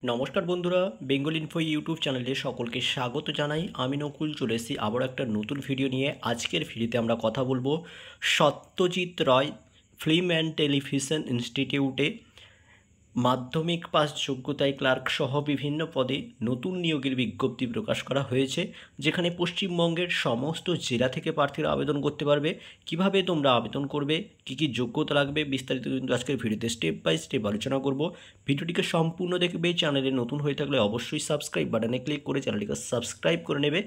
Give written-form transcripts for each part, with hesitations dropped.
নমস্কার বন্ধুরা, Bengal info YouTube চ্যানেলে সকলকে স্বাগত জানাই। আমি নকুল চলে এসেছি আবার একটা নতুন ভিডিও নিয়ে। আজকের ভিডিওতে আমরা কথা বলবো Satyajit Ray film and television ইনস্টিটিউটে মাধ্যমিক পাস যোগ্যতায় ক্লার্ক সহ বিভিন্ন পদে নতুন নিয়োগের বিজ্ঞপ্তি প্রকাশ করা হয়েছে, যেখানে পশ্চিমবঙ্গের সমস্ত জেলা থেকে প্রার্থীরা আবেদন করতে পারবে। কিভাবে তোমরা আবেদন করবে, কী কী যোগ্যতা লাগবে, বিস্তারিত কিন্তু আজকের ভিডিওতে স্টেপ বাই স্টেপ আলোচনা করব। ভিডিওটিকে সম্পূর্ণ দেখবে। চ্যানেলে নতুন হয়ে থাকলে অবশ্যই সাবস্ক্রাইব বাটনে ক্লিক করে চ্যানেলটিকে সাবস্ক্রাইব করে নেবে।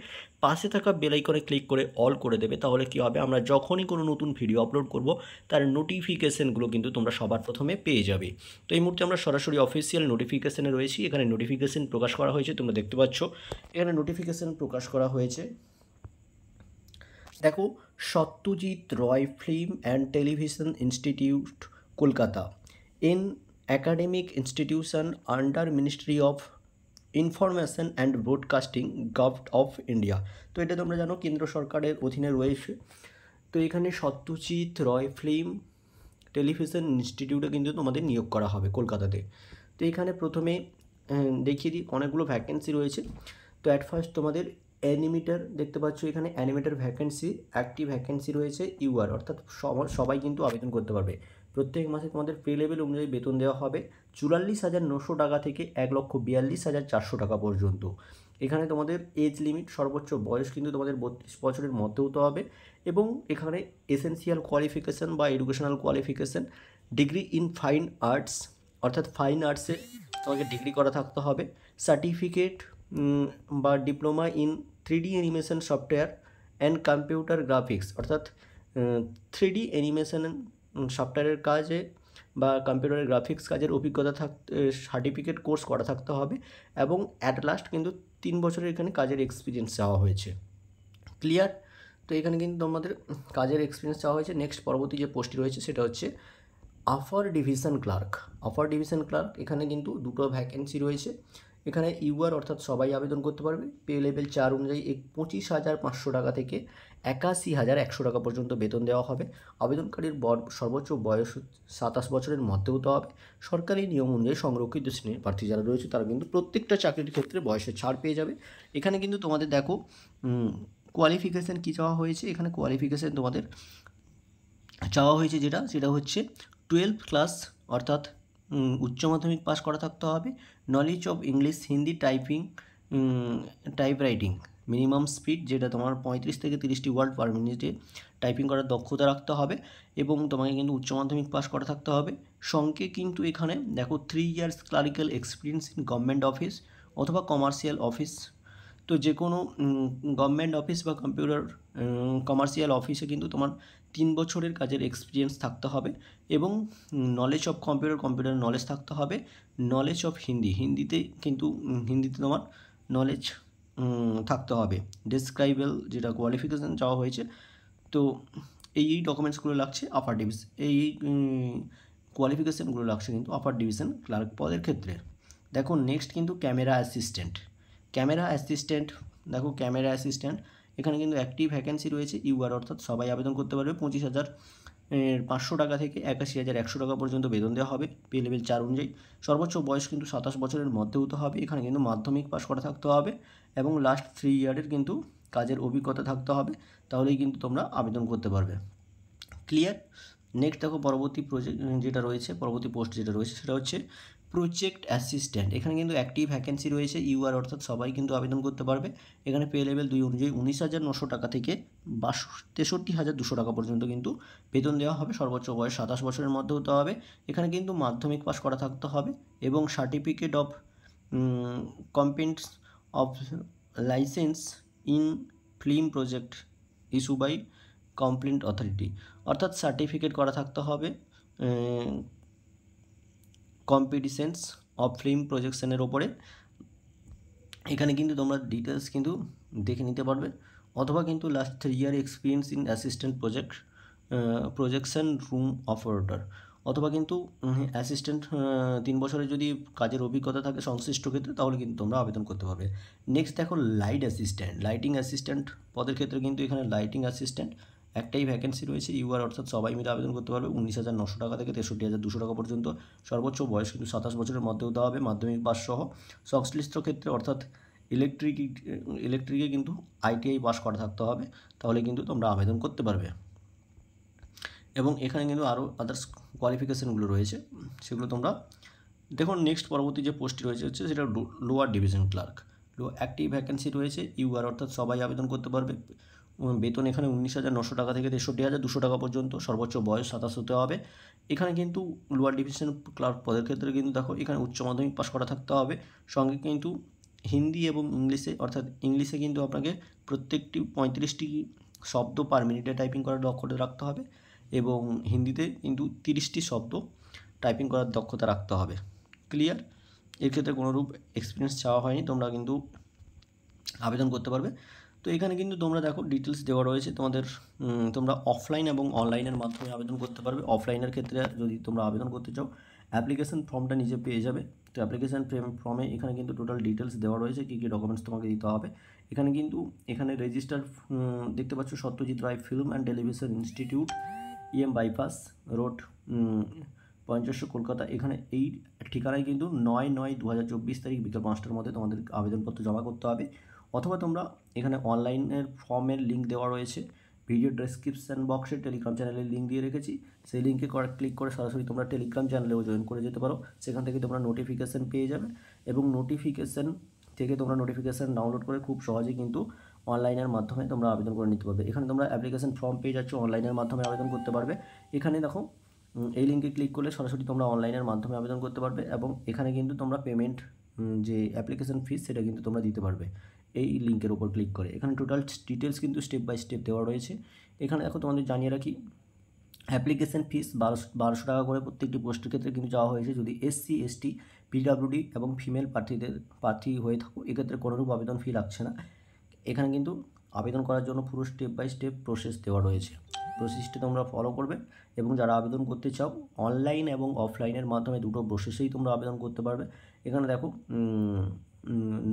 পাশে থাকা বেল আইকনে ক্লিক করে অল করে দেবে। তাহলে কী হবে, আমরা যখনই কোনো নতুন ভিডিও আপলোড করব তার নোটিফিকেশানগুলো কিন্তু তোমরা সবার প্রথমে পেয়ে যাবে। তো এই মুহূর্তে আমরা সরাসরি অফিসিয়াল নোটিফিকেশানে রয়েছি। এখানে নোটিফিকেশান প্রকাশ করা হয়েছে, তোমরা দেখতে পাচ্ছ এখানে নোটিফিকেশান প্রকাশ করা হয়েছে। দেখো, Satyajit Ray film and television institute Kolkata in academic institution under ministry of information and broadcasting government of India. তো এটা তোমরা জানো কেন্দ্র সরকারের অধীনে রয়েছে। তো এখানে সত্যজিৎ রয় ফিল্ম টেলিভিশন ইনস্টিটিউটে কিন্তু তোমাদের নিয়োগ করা হবে কলকাতাতে। তো এখানে প্রথমে দেখিয়ে দিই, অনেকগুলো ভ্যাকেন্সি রয়েছে। তো অ্যাট ফার্স্ট তোমাদের অ্যানিমেটর দেখতে পাচ্ছ, এখানে অ্যানিমেটর ভ্যাকেন্সি একটি ভ্যাকেন্সি রয়েছে ইউআর, অর্থাৎ সবাই কিন্তু আবেদন করতে পারবে। প্রত্যেক মাসে তোমাদের পে লেভেল অনুযায়ী বেতন দেওয়া হবে 44,900 টাকা থেকে 1,42,400 টাকা পর্যন্ত। এখানে তোমাদের এজ লিমিট, সর্বোচ্চ বয়স কিন্তু তোমাদের 32 বছরের মধ্যে হতে হবে। এবং এখানে এসেনশিয়াল কোয়ালিফিকেশান বা educational qualification degree in fine arts, অর্থাৎ ফাইন আর্টসে তোমাকে ডিগ্রি করা থাকতে হবে। সার্টিফিকেট বা diploma in 3D animation software and computer graphics, অর্থাৎ 3D অ্যানিমেশন সফটওয়্যারের কাজে বা কম্পিউটারের গ্রাফিক্স কাজের অভিজ্ঞতা সার্টিফিকেট কোর্স করা থাকতে হবে। এবং অ্যাট লাস্ট কিন্তু 3 বছরের এখানে কাজের এক্সপিরিয়েন্স চাওয়া হয়েছে। ক্লিয়ার? তো এখানে কিন্তু তোমাদের কাজের এক্সপিরিয়েন্স চাওয়া হয়েছে। নেক্সট পরবর্তী যে পোস্টটি রয়েছে সেটা হচ্ছে upper division clerk. Upper division clerk এখানে কিন্তু দুটো ভ্যাকেন্সি রয়েছে। এখানে ইউআর, অর্থাৎ সবাই আবেদন করতে পারবে। পে লেভেল 4 অনুযায়ী 25,500 টাকা থেকে 81,100 টাকা পর্যন্ত বেতন দেওয়া হবে। আবেদনকারীর সর্বোচ্চ বয়স 27 বছরের মধ্যে হতে হবে। সরকারি নিয়ম অনুযায়ী সংরক্ষিত শ্রেণীর প্রার্থী যারা রয়েছে তারা কিন্তু প্রত্যেকটা চাকরির ক্ষেত্রে বয়সের ছাড় পেয়ে যাবে। এখানে কিন্তু তোমাদের দেখো কোয়ালিফিকেশান কী চাওয়া হয়েছে। এখানে কোয়ালিফিকেশান তোমাদের চাওয়া হয়েছে সেটা হচ্ছে 12 ক্লাস, অর্থাৎ উচ্চ মাধ্যমিক পাস করা থাকতে হবে। Knowledge of English, Hindi, type writing minimum speed, যেটা তোমার 35 থেকে 30টি ওয়ার্ড পার মিনিটে টাইপিং করার দক্ষতা রাখতে হবে। এবং তোমাকে কিন্তু উচ্চ মাধ্যমিক পাস করা থাকতে হবে। সঙ্গে কিন্তু এখানে দেখো 3 years clerical experience in government office অথবা কমার্শিয়াল অফিস। তো যে কোনো গভর্নমেন্ট অফিস বা কমার্শিয়াল অফিসে কিন্তু তোমার 3 বছরের কাজের এক্সপিরিয়েন্স থাকতে হবে। এবং নলেজ অফ কম্পিউটার নলেজ থাকতে হবে। নলেজ অফ হিন্দিতে তোমার নলেজ থাকতে হবে। ডেসক্রাইবেল যেটা কোয়ালিফিকেশান চাওয়া হয়েছে। তো এই ডকুমেন্টসগুলো লাগছে আপার ডিভিশন, এই কোয়ালিফিকেশানগুলো লাগছে কিন্তু আপার ডিভিশন ক্লার্ক পদের ক্ষেত্রে। দেখো নেক্সট কিন্তু ক্যামেরা অ্যাসিস্ট্যান্ট। দেখো ক্যামেরা অ্যাসিস্ট্যান্ট এখানে কিন্তু একটি ভ্যাকেন্সি রয়েছে ইউআর, অর্থাৎ সবাই আবেদন করতে পারবে। 25,500 টাকা থেকে 81,100 টাকা পর্যন্ত বেতন দেওয়া হবে পে লেভেল 4 অনুযায়ী। সর্বোচ্চ বয়স কিন্তু 27 বছরের মধ্যে হতে হবে। এখানে কিন্তু মাধ্যমিক পাস করা থাকতে হবে এবং লাস্ট 3 ইয়ারের কিন্তু কাজের অভিজ্ঞতা থাকতে হবে, তাহলেই কিন্তু তোমরা আবেদন করতে পারবে। ক্লিয়ার? নেক্সট দেখো পরবর্তী পোস্ট যেটা রয়েছে সেটা হচ্ছে প্রজেক্ট অ্যাসিস্ট্যান্ট। এখানে কিন্তু একটি ভ্যাকেন্সি রয়েছে ইউআর, অর্থাৎ সবাই কিন্তু আবেদন করতে পারবে। এখানে পে লেভেল 2 অনুযায়ী 19,900 টাকা থেকে 63,200 টাকা পর্যন্ত কিন্তু বেতন দেওয়া হবে। সর্বোচ্চ বয়স 27 বছরের মধ্যে হতে হবে। এখানে কিন্তু মাধ্যমিক পাস করা থাকতে হবে এবং certificate of competence of licence in film project issue by competent authority, অর্থাৎ সার্টিফিকেট করা থাকতে হবে কম্পিটিশনস অফ ফিল্ম প্রজেকশনের ওপরে। এখানে কিন্তু তোমরা ডিটেলস কিন্তু দেখে নিতে পারবে। অথবা কিন্তু last 3 year experience in assistant projection room operator, অথবা কিন্তু অ্যাসিস্ট্যান্ট 3 বছরের যদি কাজের অভিজ্ঞতা থাকে সংশ্লিষ্ট ক্ষেত্রে, তাহলে কিন্তু তোমরা আবেদন করতে পারবে। নেক্সট দেখো লাইটিং অ্যাসিস্ট্যান্ট পদের ক্ষেত্রে কিন্তু এখানে লাইটিং অ্যাসিস্ট্যান্ট একটাই ভ্যাকেন্সি রয়েছে ইউআর, অর্থাৎ সবাই মিলে আবেদন করতে পারবে। 19,900 টাকা থেকে 63,200 টাকা পর্যন্ত। সর্বোচ্চ বয়স কিন্তু 27 বছরের মধ্যে হতে হবে, মাধ্যমিক পাস সহ। সংশ্লিষ্ট ক্ষেত্রে অর্থাৎ ইলেকট্রিকে কিন্তু আইটিআই পাস করা থাকতে হবে, তাহলে কিন্তু তোমরা আবেদন করতে পারবে। এবং এখানে কিন্তু আরও আদার্স কোয়ালিফিকেশানগুলো রয়েছে, সেগুলো তোমরা দেখুন। নেক্সট পরবর্তী যে পোস্টটি রয়েছে হচ্ছে সেটা লোয়ার ডিভিশন ক্লার্ক। একটি ভ্যাকেন্সি রয়েছে ইউআর, অর্থাৎ সবাই আবেদন করতে পারবে। বেতন এখানে 19,900 টাকা থেকে 63,200 টাকা পর্যন্ত। সর্বোচ্চ বয়স 27 হতে হবে। এখানে কিন্তু লোয়ার ডিভিশন ক্লার্ক পদের ক্ষেত্রে কিন্তু দেখো এখানে উচ্চ মাধ্যমিক পাস করা থাকতে হবে, সঙ্গে কিন্তু হিন্দি এবং ইংলিশে, অর্থাৎ ইংলিশে কিন্তু আপনাকে প্রত্যেকটি 35টি শব্দ পার মিনিটে টাইপিং করার দক্ষতা রাখতে হবে, এবং হিন্দিতে কিন্তু 30টি শব্দ টাইপিং করার দক্ষতা রাখতে হবে। ক্লিয়ার? এর ক্ষেত্রে কোনোরূপ এক্সপিরিয়েন্স চাওয়া হয়নি, তোমরা কিন্তু আবেদন করতে পারবে। তো এখানে কিন্তু তোমরা দেখো ডিটেলস দেওয়া রয়েছে তোমাদের। তোমরা অফলাইন এবং অনলাইনের মাধ্যমে আবেদন করতে পারবে। অফলাইনের ক্ষেত্রে যদি তোমরা আবেদন করতে চাও, অ্যাপ্লিকেশন ফর্মটা নিজে পেয়ে যাবে। তো অ্যাপ্লিকেশন ফর্মে এখানে কিন্তু টোটাল ডিটেলস দেওয়া রয়েছে, কী কী ডকুমেন্টস তোমাকে দিতে হবে। এখানে রেজিস্টার দেখতে পাচ্ছ, Satyajit Ray film and television institute, EM bypass road, পঞ্চাশ, কলকাতা। এখানে এই ঠিকানায় কিন্তু 9/9/2024 তারিখ বিকেল 5টার মধ্যে তোমাদের আবেদনপত্র জমা করতে হবে। অথবা তোমরা এখানে অনলাইনের ফর্মের লিঙ্ক দেওয়া রয়েছে, ভিডিও ডেসক্রিপশান বক্সে টেলিগ্রাম চ্যানেলের লিঙ্ক দিয়ে রেখেছি। সেই লিঙ্কে ক্লিক করে সরাসরি তোমরা টেলিগ্রাম চ্যানেলেও জয়েন করে যেতে পারো। সেখান থেকে তোমরা নোটিফিকেশান পেয়ে যাবে, এবং নোটিফিকেশান থেকে তোমরা নোটিফিকেশান ডাউনলোড করে খুব সহজেই কিন্তু অনলাইনের মাধ্যমে তোমরা আবেদন করে নিতে পারবে। এখানে তোমরা অ্যাপ্লিকেশন ফর্ম পেয়ে যাচ্ছ, অনলাইনের মাধ্যমে আবেদন করতে পারবে। এখানে দেখো এই লিঙ্কে ক্লিক করলে সরাসরি তোমরা অনলাইনের মাধ্যমে আবেদন করতে পারবে, এবং এখানে কিন্তু তোমরা পেমেন্ট, যে অ্যাপ্লিকেশন ফিস, সেটা কিন্তু তোমরা দিতে পারবে এই লিঙ্কের উপর ক্লিক করে। এখানে টোটাল ডিটেলস কিন্তু স্টেপ বাই স্টেপ দেওয়া রয়েছে। এখানে দেখো তোমাদের জানিয়ে রাখি, অ্যাপ্লিকেশন ফিস 1200 টাকা করে প্রত্যেকটি পোস্টের ক্ষেত্রে কিন্তু চাওয়া হয়েছে। যদি SC, ST, PWD এবং ফিমেল প্রার্থী হয়ে থাকো, এক্ষেত্রে কোনোরূপ আবেদন ফি লাগছে না। এখানে কিন্তু আবেদন করার জন্য পুরো স্টেপ বাই স্টেপ প্রসেস দেওয়া রয়েছে। প্রসেসটি তোমরা ফলো করবে, এবং যারা আবেদন করতে চাও অনলাইন এবং অফলাইনের মাধ্যমে দুটো প্রসেসেই তোমরা আবেদন করতে পারবে। এখানে দেখো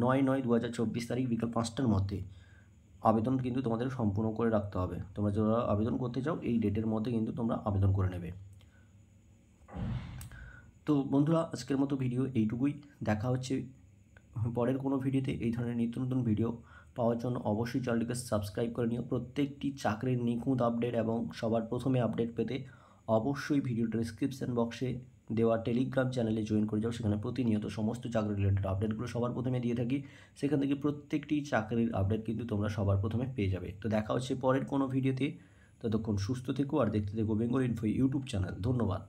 9/9/2024 তারিখ বিকাল 5টার মধ্যে আবেদন কিন্তু তোমাদের সম্পূর্ণ করে রাখতে হবে। তোমরা যারা আবেদন করতে চাও এই ডেটের মধ্যে কিন্তু তোমরা আবেদন করে নেবে। তো বন্ধুরা, আজকের মতো ভিডিও এইটুকুই। দেখা হচ্ছে পরের কোনো ভিডিওতে। এই ধরনের নিত্য নতুন ভিডিও পাওয়ার জন্য অবশ্যই চ্যানেলটিকে সাবস্ক্রাইব করে নিও। প্রত্যেকটি চাকরির নিখুঁত আপডেট এবং সবার প্রথমে আপডেট পেতে অবশ্যই ভিডিও ডেসক্রিপশান বক্সে দেওয়া টেলিগ্রাম চ্যানেলে জয়েন করে যাও। সেখানে প্রতিনিয়ত সমস্ত চাকরি রিলেটেড আপডেটগুলো সবার প্রথমে দিয়ে থাকি। সেখান থেকে প্রত্যেকটি চাকরির আপডেট কিন্তু তোমরা সবার প্রথমে পেয়ে যাবে। তো দেখা হচ্ছে পরের কোনো ভিডিওতে। ততক্ষণ সুস্থ থেকো আর দেখতে থেকো বেঙ্গল ইনফো ইউটিউব চ্যানেল। ধন্যবাদ।